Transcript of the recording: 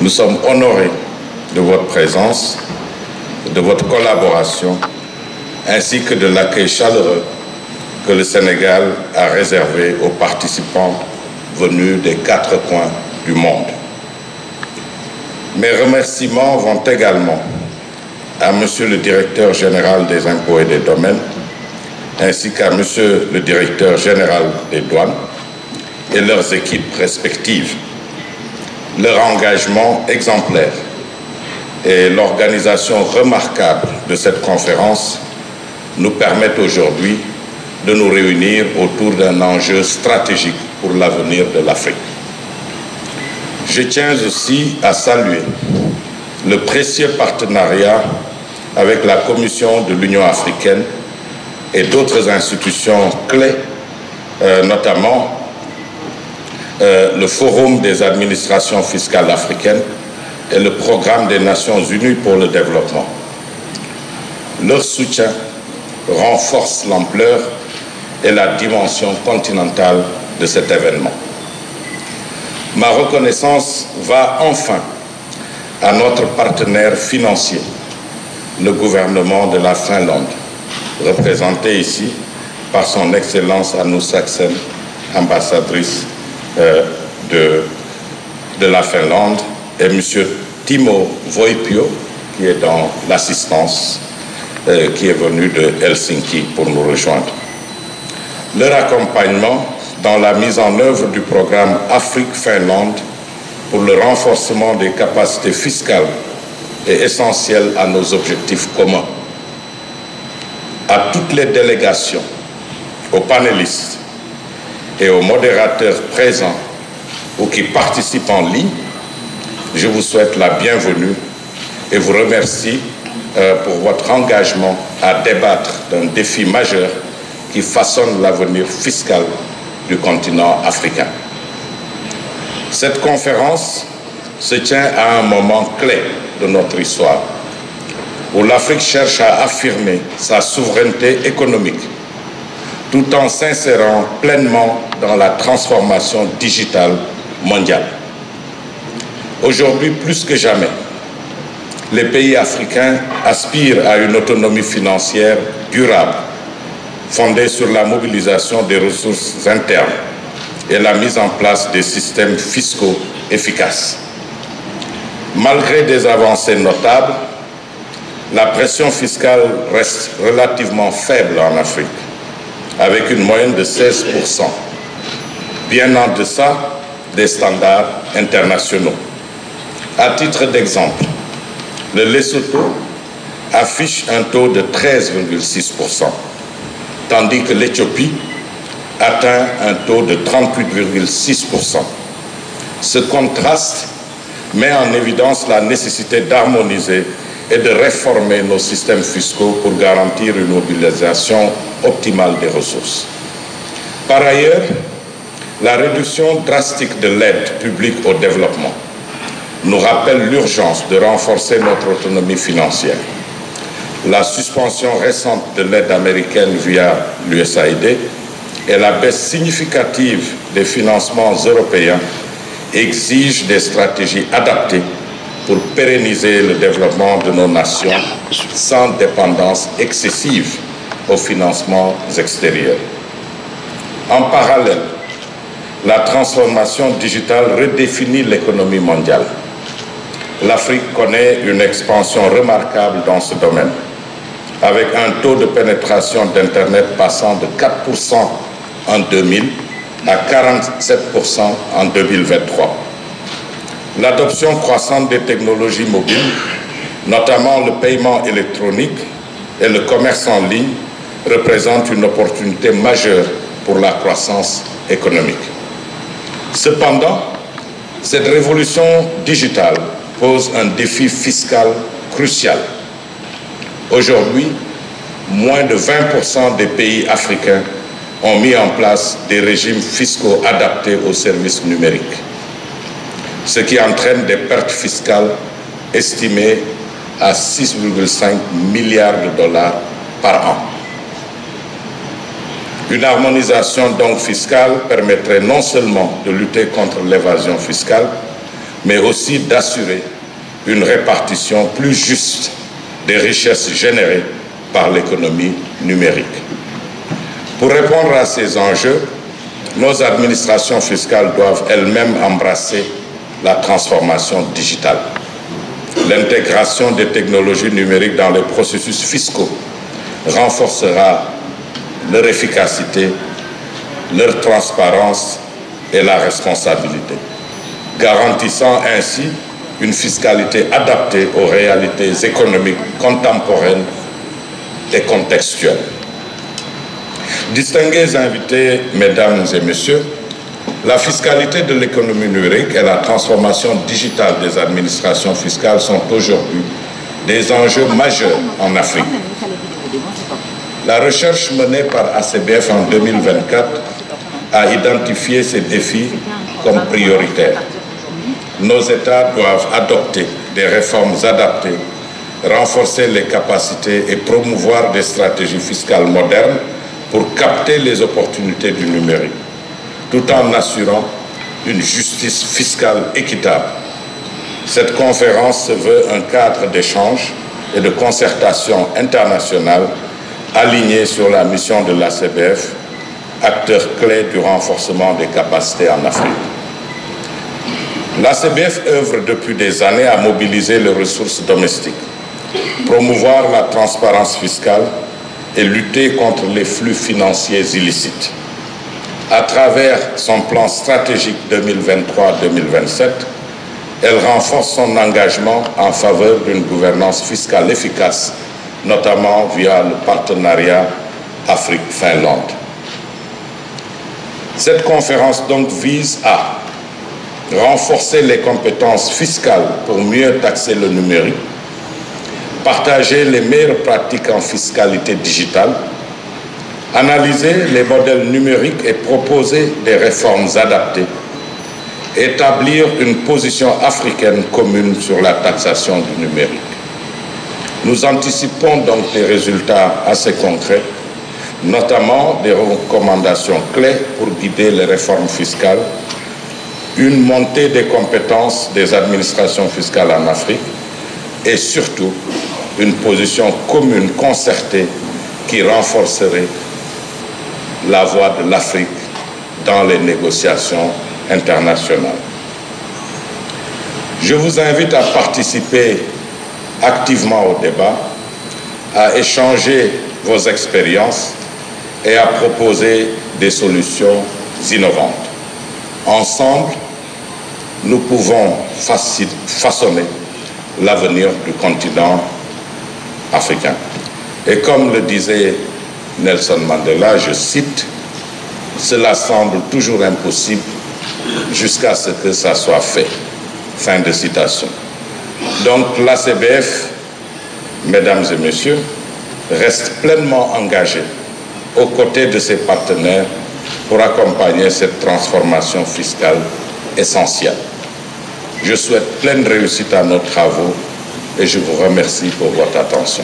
Nous sommes honorés de votre présence, de votre collaboration, ainsi que de l'accueil chaleureux que le Sénégal a réservé aux participants venus des 4 coins du monde. Mes remerciements vont également à Monsieur le Directeur général des Impôts et des Domaines, ainsi qu'à Monsieur le Directeur général des Douanes et leurs équipes respectives. Leur engagement exemplaire et l'organisation remarquable de cette conférence nous permettent aujourd'hui de nous réunir autour d'un enjeu stratégique pour l'avenir de l'Afrique. Je tiens aussi à saluer le précieux partenariat avec la Commission de l'Union africaine et d'autres institutions clés, notamment le Forum des administrations fiscales africaines et le Programme des Nations Unies pour le développement. Leur soutien renforce l'ampleur et la dimension continentale de cet événement. Ma reconnaissance va enfin à notre partenaire financier, le gouvernement de la Finlande, représenté ici par son Excellence Anu Saxen, ambassadrice de la Finlande, et M. Timo Voipio, qui est dans l'assistance, qui est venu de Helsinki pour nous rejoindre. Leur accompagnement dans la mise en œuvre du programme Afrique-Finlande pour le renforcement des capacités fiscales est essentiel à nos objectifs communs. À toutes les délégations, aux panélistes et aux modérateurs présents ou qui participent en ligne, je vous souhaite la bienvenue et vous remercie pour votre engagement à débattre d'un défi majeur qui façonne l'avenir fiscal du continent africain. Cette conférence se tient à un moment clé de notre histoire, où l'Afrique cherche à affirmer sa souveraineté économique, tout en s'insérant pleinement dans la transformation digitale mondiale. Aujourd'hui, plus que jamais, les pays africains aspirent à une autonomie financière durable, fondée sur la mobilisation des ressources internes et la mise en place des systèmes fiscaux efficaces. Malgré des avancées notables, la pression fiscale reste relativement faible en Afrique, avec une moyenne de 16%, bien en deçà des standards internationaux. À titre d'exemple, le Lesotho affiche un taux de 13,6%, tandis que l'Éthiopie atteint un taux de 38,6%. Ce contraste met en évidence la nécessité d'harmoniser et de réformer nos systèmes fiscaux pour garantir une mobilisation optimale des ressources. Par ailleurs, la réduction drastique de l'aide publique au développement nous rappelle l'urgence de renforcer notre autonomie financière. La suspension récente de l'aide américaine via l'USAID et la baisse significative des financements européens exigent des stratégies adaptées pour pérenniser le développement de nos nations sans dépendance excessive aux financements extérieurs. En parallèle, la transformation digitale redéfinit l'économie mondiale. L'Afrique connaît une expansion remarquable dans ce domaine, avec un taux de pénétration d'Internet passant de 4% en 2000 à 47% en 2023. L'adoption croissante des technologies mobiles, notamment le paiement électronique et le commerce en ligne, représente une opportunité majeure pour la croissance économique. Cependant, cette révolution digitale pose un défi fiscal crucial. Aujourd'hui, moins de 20% des pays africains ont mis en place des régimes fiscaux adaptés aux services numériques, ce qui entraîne des pertes fiscales estimées à 6,5 milliards de dollars par an. Une harmonisation donc fiscale permettrait non seulement de lutter contre l'évasion fiscale, mais aussi d'assurer une répartition plus juste des richesses générées par l'économie numérique. Pour répondre à ces enjeux, nos administrations fiscales doivent elles-mêmes embrasser la transformation digitale. L'intégration des technologies numériques dans les processus fiscaux renforcera leur efficacité, leur transparence et la responsabilité, garantissant ainsi une fiscalité adaptée aux réalités économiques contemporaines et contextuelles. Distingués invités, mesdames et messieurs, la fiscalité de l'économie numérique et la transformation digitale des administrations fiscales sont aujourd'hui des enjeux majeurs en Afrique. La recherche menée par ACBF en 2024 a identifié ces défis comme prioritaires. Nos États doivent adopter des réformes adaptées, renforcer les capacités et promouvoir des stratégies fiscales modernes pour capter les opportunités du numérique, tout en assurant une justice fiscale équitable. Cette conférence se veut un cadre d'échange et de concertation internationale aligné sur la mission de l'ACBF, acteur clé du renforcement des capacités en Afrique. L'ACBF œuvre depuis des années à mobiliser les ressources domestiques, promouvoir la transparence fiscale et lutter contre les flux financiers illicites. À travers son plan stratégique 2023-2027, elle renforce son engagement en faveur d'une gouvernance fiscale efficace, notamment via le partenariat Afrique-Finlande. Cette conférence donc vise à renforcer les compétences fiscales pour mieux taxer le numérique, partager les meilleures pratiques en fiscalité digitale, analyser les modèles numériques et proposer des réformes adaptées, établir une position africaine commune sur la taxation du numérique. Nous anticipons donc des résultats assez concrets, notamment des recommandations clés pour guider les réformes fiscales, une montée des compétences des administrations fiscales en Afrique et surtout une position commune concertée qui renforcerait la voix de l'Afrique dans les négociations internationales. Je vous invite à participer activement au débat, à échanger vos expériences et à proposer des solutions innovantes. Ensemble, nous pouvons façonner l'avenir du continent africain. Et comme le disait Nelson Mandela, je cite, « Cela semble toujours impossible jusqu'à ce que ça soit fait ». Fin de citation. Donc l'ACBF, mesdames et messieurs, reste pleinement engagée aux côtés de ses partenaires pour accompagner cette transformation fiscale essentielle. Je souhaite pleine réussite à nos travaux et je vous remercie pour votre attention.